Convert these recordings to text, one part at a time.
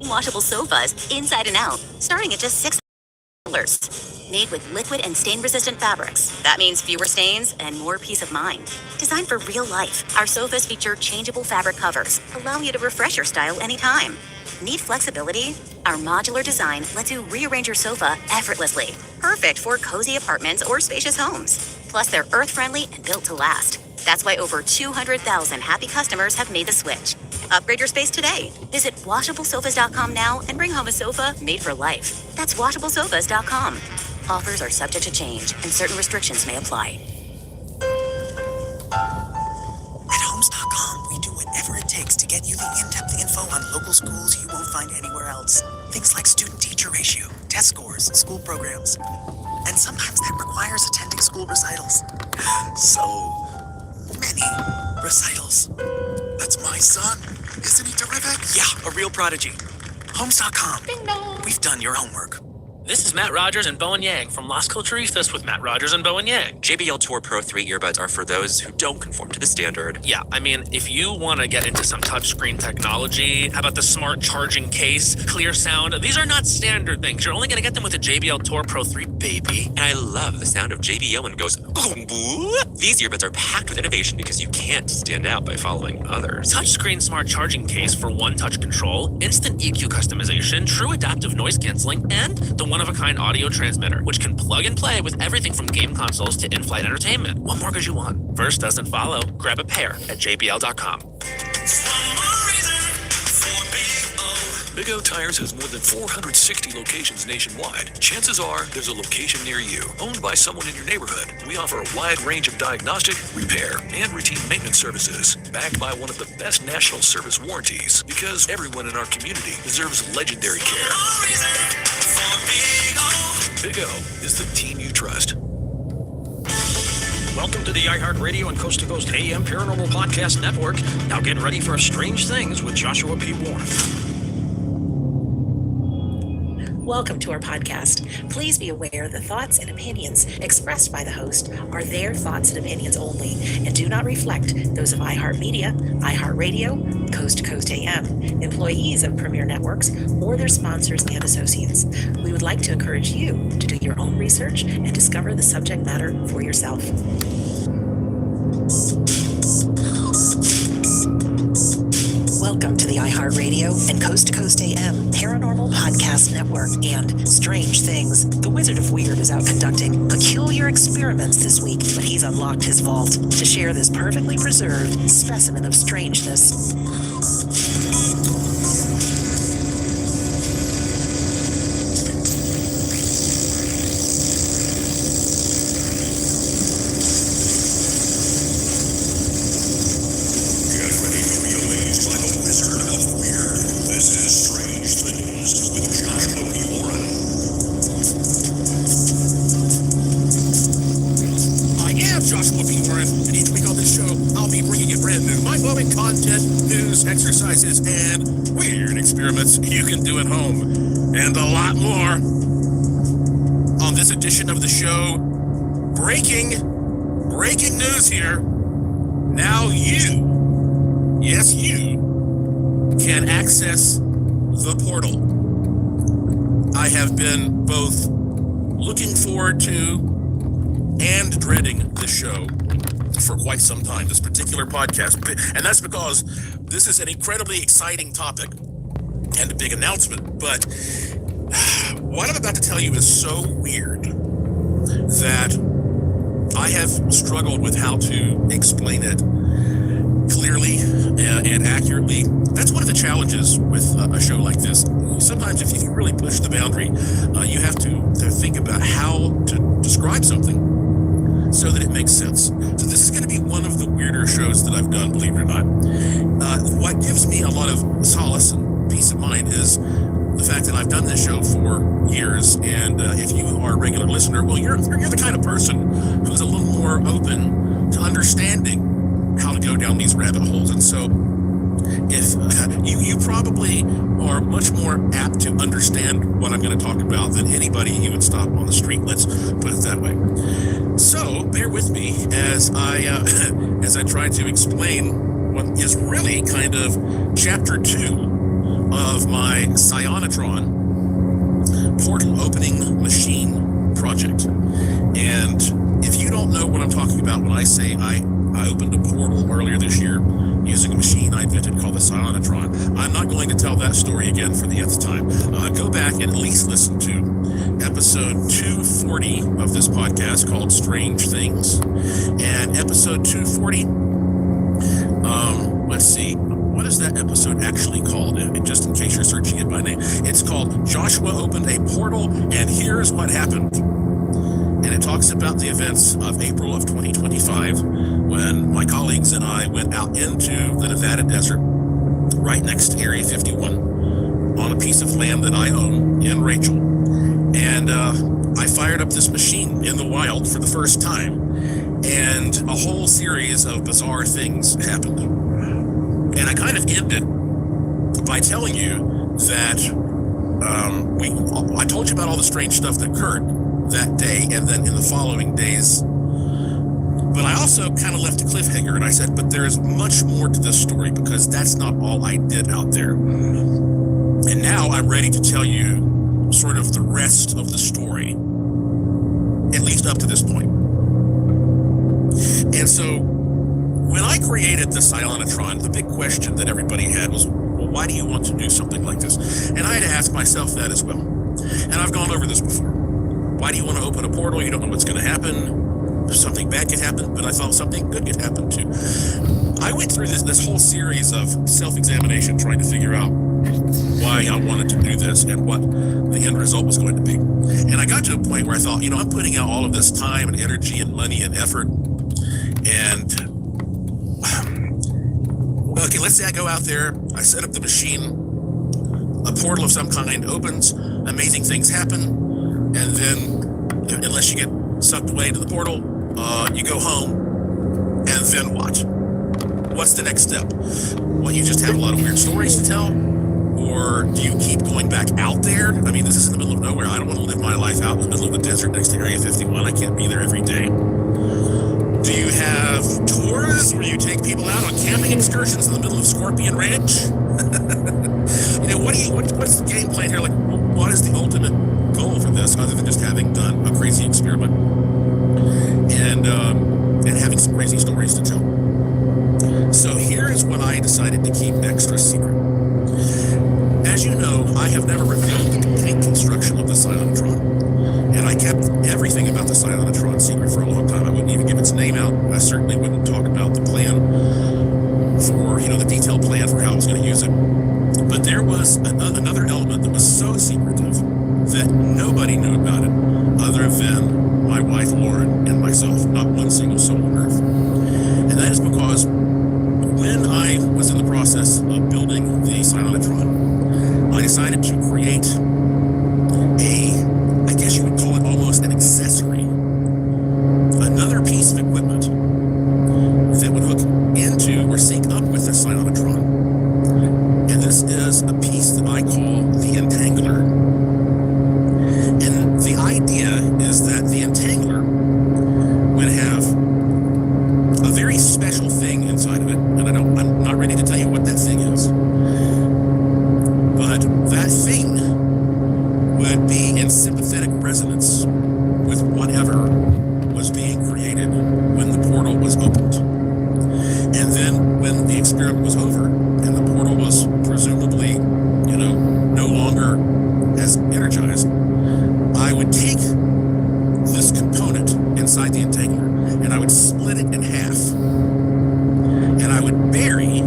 Washable sofas inside and out, starting at just $6. Made with liquid and stain-resistant fabrics. That means fewer stains and more peace of mind. Designed for real life, our sofas feature changeable fabric covers, allowing you to refresh your style anytime. Need flexibility? Our modular design lets you rearrange your sofa effortlessly. Perfect for cozy apartments or spacious homes. Plus, they're earth-friendly and built to last. That's why over 200,000 happy customers have made the switch. Upgrade your space today. Visit washablesofas.com now and bring home a sofa made for life. That's washablesofas.com. Offers are subject to change and certain restrictions may apply. At Homes.com, we do whatever it takes to get you the in-depth info on local schools you won't find anywhere else. Things like student-teacher ratio, test scores, school programs. And sometimes that requires attending school recitals. So many recitals. That's my son. Isn't he terrific? Yeah, a real prodigy. Homes.com. Ding dong. We've done your homework. This is Matt Rogers and Bowen Yang from Las Culturistas with Matt Rogers and Bowen Yang. JBL Tour Pro 3 earbuds are for those who don't conform to the standard. Yeah, I mean, if you want to get into some touchscreen technology, how about the smart charging case, clear sound? These are not standard things. You're only going to get them with a JBL Tour Pro 3, baby. And I love the sound of JBL when it goes, these earbuds are packed with innovation because you can't stand out by following others. Touchscreen smart charging case for one-touch control, instant EQ customization, true adaptive noise canceling, and the one-of-a-kind audio transmitter, which can plug and play with everything from game consoles to in-flight entertainment. What more could you want? First doesn't follow. Grab a pair at jbl.com. Big O Tires has more than 460 locations nationwide. Chances are there's a location near you, owned by someone in your neighborhood. We offer a wide range of diagnostic, repair, and routine maintenance services, backed by one of the best national service warranties, because everyone in our community deserves legendary care. Big O is the team you trust. Welcome to the iHeartRadio and Coast to Coast AM Paranormal Podcast Network. Now get ready for Strange Things with Joshua P. Warren. Welcome to our podcast. Please be aware the thoughts and opinions expressed by the host are their thoughts and opinions only and do not reflect those of iHeartMedia, iHeartRadio, Coast to Coast AM, employees of Premier Networks, or their sponsors and associates. We would like to encourage you to do your own research and discover the subject matter for yourself. Welcome to the iHeartRadio and Coast to Coast AM Paranormal Podcast Network and Strange Things. The Wizard of Weird is out conducting peculiar experiments this week, but he's unlocked his vault to share this perfectly preserved specimen of strangeness. Exercises and weird experiments you can do at home, and a lot more. On this edition of the show, breaking news here. Now you, yes you, can access the portal. I have been both looking forward to and dreading this show for quite some time, this particular podcast, and that's because this is an incredibly exciting topic and a big announcement, but what I'm about to tell you is so weird that I have struggled with how to explain it clearly and accurately. That's one of the challenges with a show like this. Sometimes if you really push the boundary, you have to think about how to describe something so that it makes sense. So this is going to be one of the weirder shows that I've done, believe it or not. What gives me a lot of solace and peace of mind is the fact that I've done this show for years, and if you are a regular listener, well, you're the kind of person who's a little more open to understanding how to go down these rabbit holes. And so if you probably are much more apt to understand what I'm going to talk about than anybody you would stop on the street. Let's put it that way. So bear with me as I try to explain what is really kind of chapter 2 of my Cyanotron portal opening machine project. And if you don't know what I'm talking about when I say I opened a portal earlier this year using a machine I invented called the Cyanotron, I'm not going to tell that story again for the nth time. Go back and at least listen to episode 240 of this podcast called Strange Things. And episode 240, let's see, what is that episode actually called? Just in case you're searching it by name. It's called Joshua Opened a Portal and Here's What Happened. And it talks about the events of April of 2025 when my colleagues and I went out into the Nevada desert right next to Area 51 on a piece of land that I own in Rachel. And I fired up this machine in the wild for the first time, and a whole series of bizarre things happened. And I kind of ended by telling you that I told you about all the strange stuff that occurred that day and then in the following days. But I also kind of left a cliffhanger, and I said, but there's much more to this story because that's not all I did out there. And now I'm ready to tell you sort of the rest of the story, at least up to this point. And so when I created the Cyanotron, the big question that everybody had was, well, why do you want to do something like this? And I had to ask myself that as well. And I've gone over this before. Why do you want to open a portal? You don't know what's going to happen. Something bad could happen, but I thought something good could happen too. I went through this whole series of self-examination trying to figure out why I wanted to do this and what the end result was going to be. And I got to a point where I thought, I'm putting out all of this time and energy and money and effort. And okay, let's say I go out there, I set up the machine, a portal of some kind opens, amazing things happen, and then unless you get sucked away to the portal, you go home, and then what? What's the next step? Well, you just have a lot of weird stories to tell, or do you keep going back out there? I mean, this is in the middle of nowhere. I don't want to live my life out in the middle of the desert next to Area 51. I can't be there every day. Do you have tours where you take people out on camping excursions in the middle of Scorpion Ranch? What's the game plan here? Like, what is the ultimate goal for this other than just having done a crazy experiment and having some crazy stories to tell? So here's what I decided to keep extra secret. As you know, I have never revealed the complete construction of the Cyanotron, and I kept everything about the Cyanotron secret for a long time. I wouldn't even give its name out. I certainly wouldn't talk about the plan for, the detailed plan for how I was going to use it. But there was another element that was so secretive that nobody knew about it other than my wife Lauren and myself, not one single soul on earth. And that is because when I was in the process of building the Cyanotron, I decided to create I guess you would call it almost an accessory, another piece of equipment that would hook into or sync up with the Cyanotron. And this is a piece that I call the Entangler. And the idea is that the Entangler would have a very special thing inside of it, and I'm not ready to tell you what that thing is. But that thing would be in sympathetic resonance with whatever was being created when the portal was opened. And then when the experiment was over and the portal was presumably, no longer as energized, I would take this component inside the Entangler and I would split it in half. And I would bury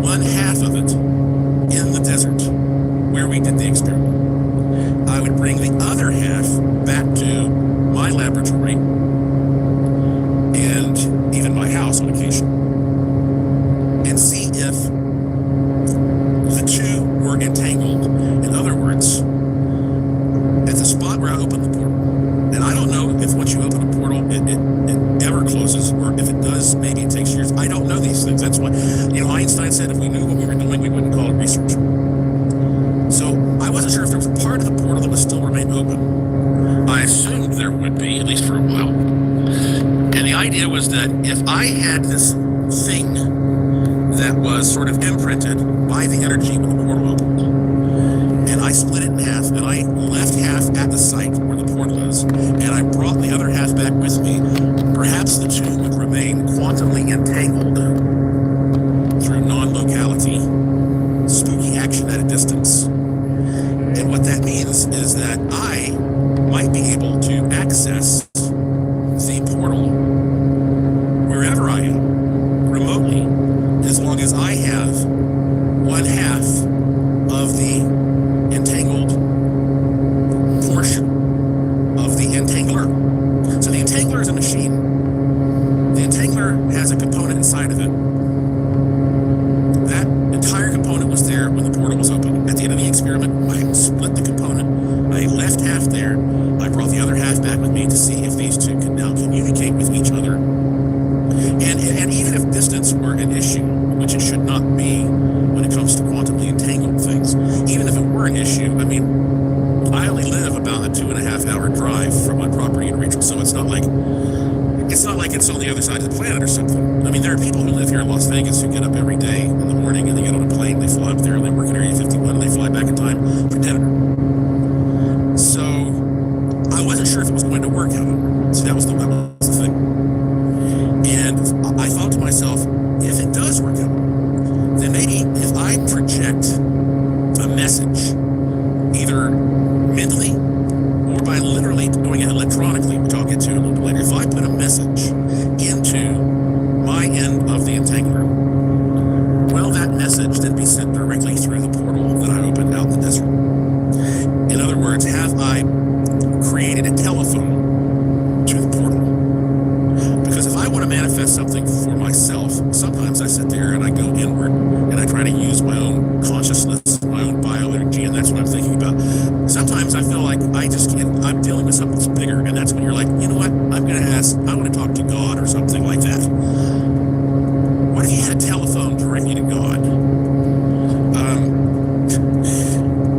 one half of it in the desert where we did the experiment. I would bring the other half back to my laboratory and even my house on occasion and see if the two were entangled. In other words, at the spot where I opened the portal. And I don't know if once you open a portal, it ever closes, or if it does, maybe it takes years. I don't know these things. That's why, Einstein said if we knew what we were doing, we wouldn't call it research. So I wasn't sure if there was a part of the portal that would still remain open. I assumed there would be, at least for a while. And the idea was that if I had this thing that was sort of imprinted by the energy when the portal opened, I split it in half, and I left half at the site where the portal is, and I brought the other half back with me. Perhaps the two would remain quantumly entangled through non-locality, spooky action at a distance. And what that means is that I might be able to access the portal wherever I am, remotely, as long as I have one half of the entangled portion of the entangler. So the entangler is a machine. The entangler has a component inside of it. That entire component was there when the portal was open. At the end of the experiment, I split the component. I left half there. I brought the other half back with me to see if these two can now communicate with each other. And even if distance were an issue, which it should not be when it comes to quantumly entangled things, even if it were an issue, I mean, I only live about a 2.5 hour drive from my property in Rachel, so it's not like it's on the other side of the planet or something. I mean, there are people who live here in Las Vegas who get up every day in the morning and they get on a plane, they fly up there and they work at Area 51 and they fly back in time for dinner. So I wasn't sure if it was going to work out. So that was the thing. And I thought to myself, if it does work out, then maybe if I project a message, either mentally or by literally doing it electronically, which I'll get to a little bit later, if I put a message into my end of the entangler, well, that message then be sent directly through the portal that I opened out in the desert. In other words, have I created a telephone to the portal? Because if I want to manifest something for myself, sometimes I sit there and I go inward and I try to use my own consciousness, my own bioenergy, and that's what I'm thinking about. Sometimes I feel like I'm dealing with something that's bigger, and that's when you're like, you know what, I want to talk to God or something like that. What if you had a telephone directly to God?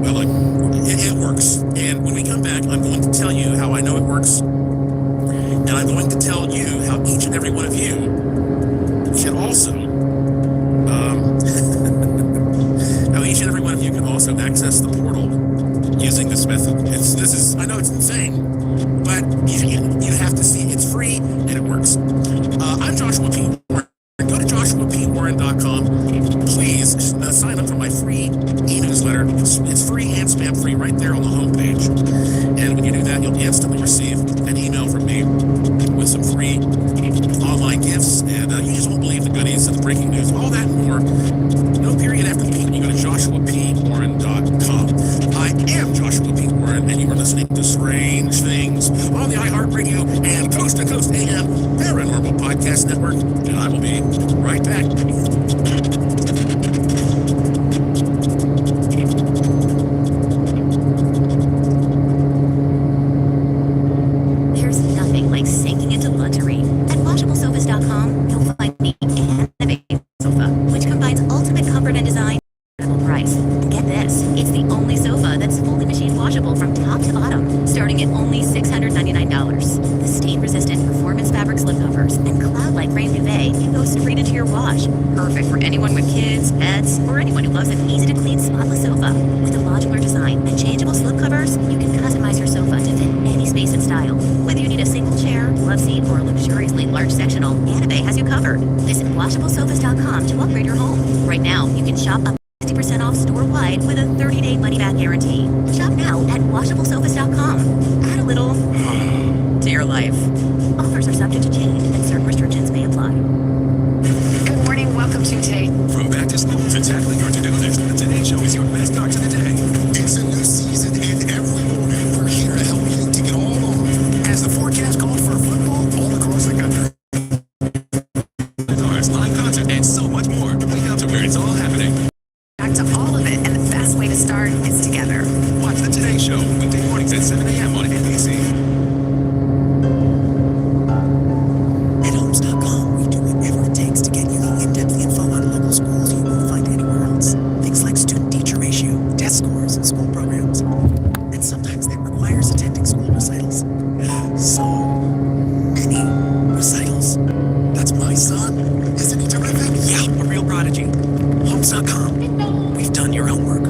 Well, look, it works. And when we come back, I'm going to tell you how I know it works. And I'm going to tell you how each and every one of you can also, access the portal using this method. I know it's insane, but you have to see it's free and it works. I'm Joshua P. Warren. Go to joshuapwarren.com. Please sign up for my free e-newsletter. It's free and spam free right there on the homepage. And when you do that, you'll instantly receive an email from me with some free online gifts. And you just won't believe the goodies and the breaking news, all that and more. No period after the P. You go to joshuapwarren.com. I am Joshua P. Warren, and you are listening to Strange Things on the iHeartRadio and Coast to Coast AM Paranormal Podcast Network. And I will be right back. There's nothing like sinking into luxury. At WashableSofas.com, you'll find the Anime Sofa, which combines ultimate comfort and design at a reasonable price. And get this, it's the only sofa that's fully machine washable from top to bottom, starting at only $699. The stain-resistant performance fabric slipcovers and cloud-like rain duvet can go straight into your wash. Perfect for anyone with kids, pets, or anyone who loves an easy-to-clean, spotless sofa. With a modular design and changeable slipcovers, you can customize your sofa to fit any space and style. Whether you need a single chair, love seat, or a luxuriously large sectional, Anime has you covered. Visit WashableSofas.com to upgrade your home. Right now, you can shop up 50% off store-wide with a 30-day money-back guarantee. Shop now at WashableSofas.com. Add a little to your life. Offers are subject to change and certain restrictions may apply. Good morning. Welcome to today. From back to school to tackling your to-do list, the Today Show is your best start to the day. It's a new season, and every morning we're here to help you take it all on. As the forecast called for football all across the country. Cars, live concert, and so much more. Wake up to where it's all happening. Back to all of it, and the best way to start is together. Watch the Today Show weekday mornings at 7 a.m. on NBC. At homes.com, we do whatever it takes to get you the in-depth info on local schools you won't find anywhere else. Things like student-teacher ratio, test scores, and school programs. And sometimes that requires attending school recitals. So many recitals. That's my son. Isn't he terrific? Yeah, a real prodigy. Homes.com. We've done your homework.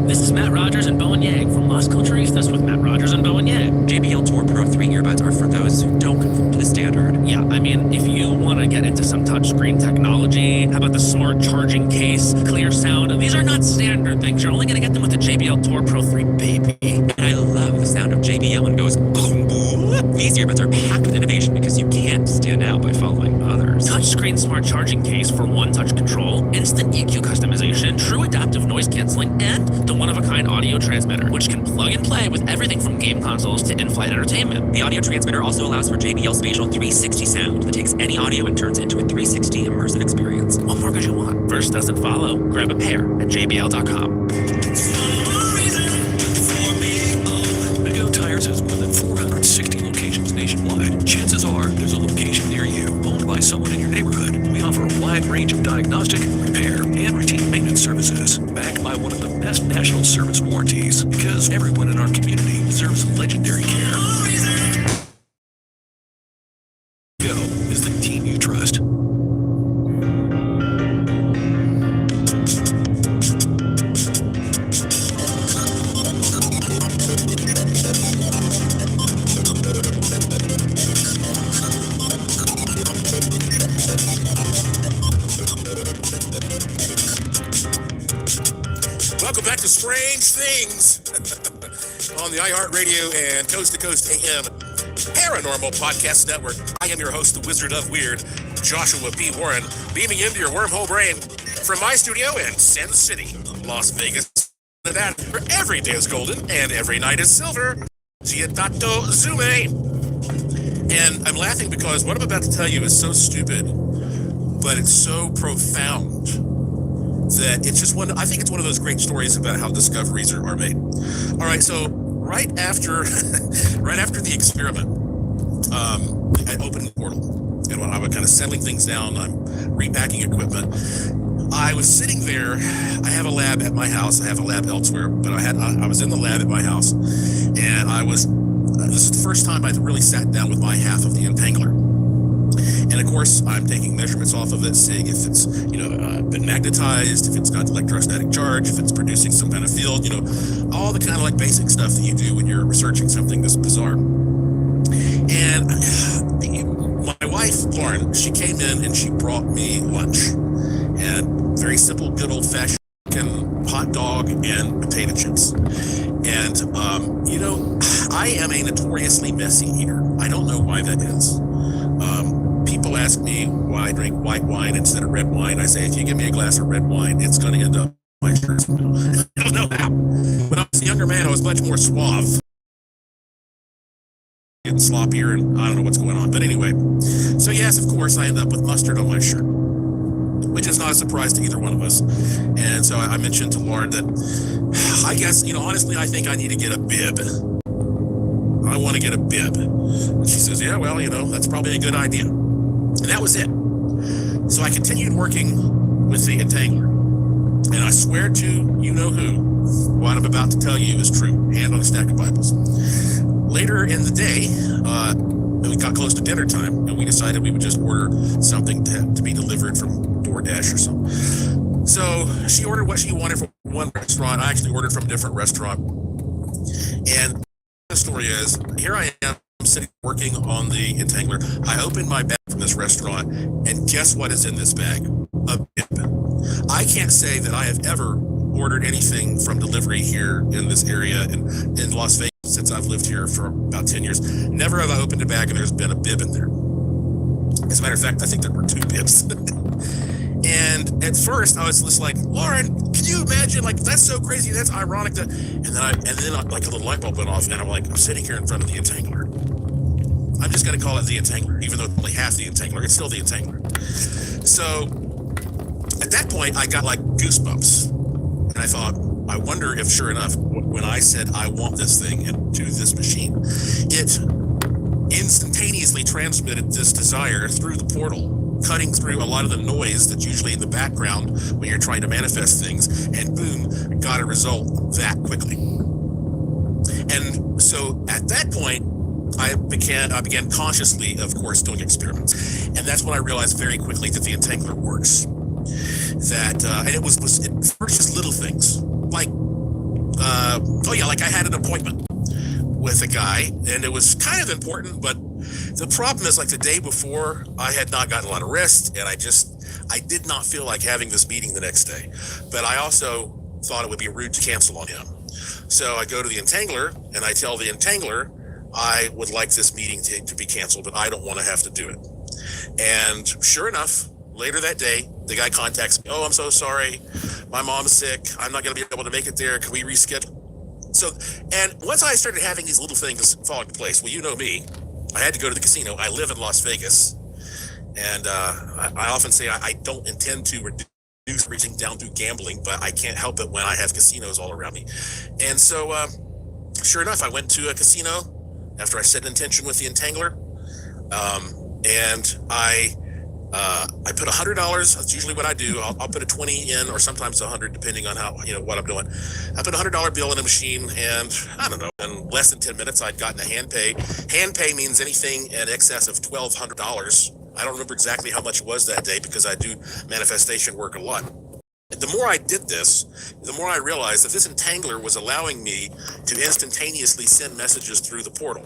This is Matt Rogers and Bowen Yang from Las Culturistas with Matt Rogers and Bowen Yang. JBL Tour Pro 3 earbuds are for those who don't conform to the standard. Yeah, I mean, if you want to get into some touchscreen technology, how about the smart charging case, clear sound? These are not standard things. You're only going to get them with the JBL Tour Pro 3, baby. And I love the sound of JBL and goes boom boom. These earbuds are packed with innovation because you can't stand out by following others. Touchscreen smart charging case for one-touch control, instant EQ customization, true adaptive noise canceling, and the one-of-a-kind audio transmitter, which can plug and play with everything from game consoles to in-flight entertainment. The audio transmitter also allows for JBL Spatial 360 sound that takes any audio and turns it into a 360 immersive experience. What more could you want? First doesn't follow. Grab a pair at jbl.com. Big O Tires has more than 460 locations nationwide. Chances are there's a location near you, owned by someone in your neighborhood. We offer a wide range of diagnostic, repair, and routine maintenance services, backed by one of the best national service warranties, because everyone in our community deserves legendary care. Go is the team you trust. Welcome back to Strange Things on the iHeartRadio and Coast to Coast AM Paranormal Podcast Network. I am your host, the Wizard of Weird, Joshua P. Warren, beaming into your wormhole brain from my studio in Sin City, Las Vegas, Nevada, where every day is golden and every night is silver. Giadato Zume. And I'm laughing because what I'm about to tell you is so stupid, but it's so profound that it's just I think it's one of those great stories about how discoveries are made. All right, so right after the experiment, I opened the portal, and when I was kind of settling things down, I'm repacking equipment. I was sitting there. I have a lab at my house. I have a lab elsewhere, but I was in the lab at my house, and this is the first time I really sat down with my half of the entangler. And of course, I'm taking measurements off of it, seeing if it's, been magnetized, if it's got electrostatic charge, if it's producing some kind of field, all the kind of like basic stuff that you do when you're researching something this bizarre. And my wife, Lauren, she came in and she brought me lunch. And very simple, good old-fashioned hot dog and potato chips. And, I am a notoriously messy eater. I don't know why that is. People ask me why I drink white wine instead of red wine. I say, if you give me a glass of red wine, it's going to end up my shirt. I don't know how. When I was a younger man, I was much more suave. Getting sloppier, and I don't know what's going on. But anyway, so yes, of course, I end up with mustard on my shirt, which is not a surprise to either one of us. And so I mentioned to Lauren that I guess, honestly, I think I need to get a bib. I want to get a bib. And she says, yeah, well, that's probably a good idea. And that was it. So I continued working with the entangler. And I swear to you-know-who, what I'm about to tell you is true. Hand on a stack of Bibles. Later in the day, we got close to dinner time, and we decided we would just order something to be delivered from DoorDash or something. So she ordered what she wanted from one restaurant. I actually ordered from a different restaurant. And the story is, here I am sitting working on the entangler. I opened my bag from this restaurant, and guess what is in this bag? A bib. I can't say that I have ever ordered anything from delivery here in this area in Las Vegas since I've lived here for about 10 years. Never have I opened a bag and there's been a bib in there. As a matter of fact, I think there were 2 bibs. And at first I was just like, Lauren, can you imagine? Like, that's so crazy. That's ironic. And then like a little light bulb went off, and I'm sitting here in front of the entangler. I'm just going to call it the entangler, even though it's only half the entangler. It's still the entangler. So at that point, I got like goosebumps. And I thought, I wonder if, sure enough, when I said I want this thing into this machine, it instantaneously transmitted this desire through the portal, cutting through a lot of the noise that's usually in the background when you're trying to manifest things, and boom, got a result that quickly. And so at that point, I began consciously, of course, doing experiments. And that's when I realized very quickly that the entangler works. And it was at first just little things, like like I had an appointment with a guy, and it was kind of important, but the problem is, like, the day before, I had not gotten a lot of rest, and I did not feel like having this meeting the next day. But I also thought it would be rude to cancel on him. So I go to the Entangler, and I tell the Entangler I would like this meeting to be canceled, but I don't want to have to do it. And sure enough, later that day, the guy contacts me. Oh, I'm so sorry. My mom's sick. I'm not going to be able to make it there. Can we reschedule? So, and once I started having these little things fall into place, well, you know me, I had to go to the casino. I live in Las Vegas. And I often say I don't intend to reduce everything down through gambling, but I can't help it when I have casinos all around me. And so, sure enough, I went to a casino after I set an intention with the Entangler. And I put $100. That's usually what I do. I'll put a 20 in, or sometimes 100, depending on how, what I'm doing. I put a $100 bill in a machine, and I don't know, in less than 10 minutes, I'd gotten a hand pay. Hand pay means anything in excess of $1,200. I don't remember exactly how much it was that day because I do manifestation work a lot. The more I did this, the more I realized that this Entangler was allowing me to instantaneously send messages through the portal.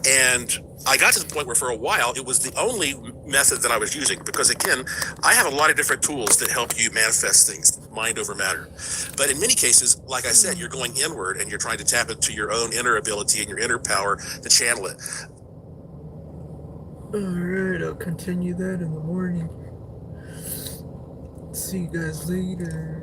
And I got to the point where for a while it was the only method that I was using, because again, I have a lot of different tools that help you manifest things, mind over matter. But in many cases, like I said, you're going inward and you're trying to tap into your own inner ability and your inner power to channel it. Alright, I'll continue that in the morning. See you guys later.